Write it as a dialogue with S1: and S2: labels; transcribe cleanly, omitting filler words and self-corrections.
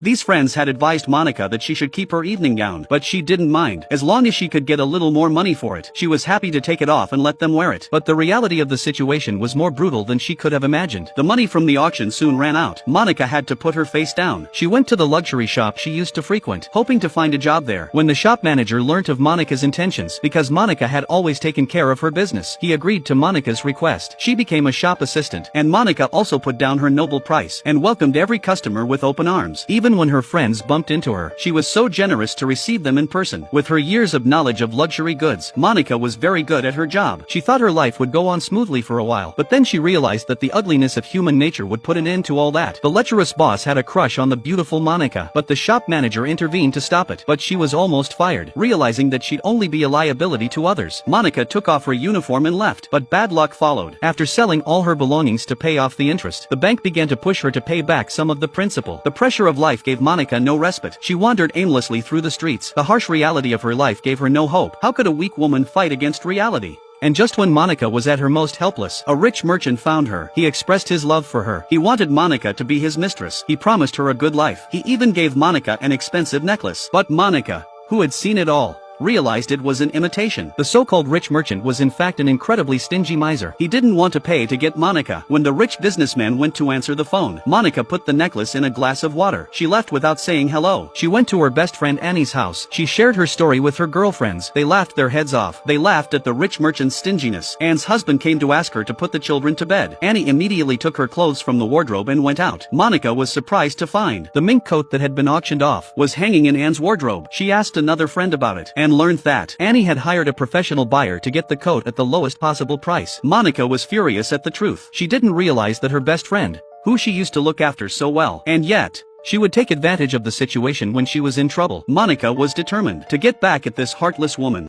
S1: These friends had advised Monica that she should keep her evening gown, but she didn't mind. As long as she could get a little more money for it, she was happy to take it off and let them wear it. But the reality of the situation was more brutal than she could have imagined. The money from the auction soon ran out. Monica had to put her face down. She went to the luxury shop she used to frequent, hoping to find a job there. When the shop manager learnt of Monica's intentions, because Monica had always taken care of her business, he agreed to Monica's request. She became a shop assistant, and Monica also put down her noble price and welcomed every customer with open arms. Even when her friends bumped into her, she was so generous to receive them in person. With her years of knowledge of luxury goods, Monica was very good at her job. She thought her life would go on smoothly for a while, but then she realized that the ugliness of human nature would put an end to all that. The lecherous boss had a crush on the beautiful Monica, but the shop manager intervened to stop it. But she was almost fired. Realizing that she'd only be a liability to others, Monica took off her uniform and left. But bad luck followed. After selling all her belongings to pay off the interest, the bank began to push her to pay back some of the principal. The pressure of life gave Monica no respite. She wandered aimlessly through the streets. The harsh reality of her life gave her no hope. How could a weak woman fight against reality? And just when Monica was at her most helpless, a rich merchant found her. He expressed his love for her. He wanted Monica to be his mistress. He promised her a good life. He even gave Monica an expensive necklace. But Monica, who had seen it all, realized it was an imitation. The so-called rich merchant was in fact an incredibly stingy miser. He didn't want to pay to get Monica. When the rich businessman went to answer the phone, Monica put the necklace in a glass of water. She left without saying hello. She went to her best friend Annie's house. She shared her story with her girlfriends. They laughed their heads off. They laughed at the rich merchant's stinginess. Anne's husband came to ask her to put the children to bed. Annie immediately took her clothes from the wardrobe and went out. Monica was surprised to find the mink coat that had been auctioned off was hanging in Anne's wardrobe. She asked another friend about it and learned that Annie had hired a professional buyer to get the coat at the lowest possible price. Monica was furious at the truth. She didn't realize that her best friend, who she used to look after so well, and yet she would take advantage of the situation when she was in trouble. Monica was determined to get back at this heartless woman.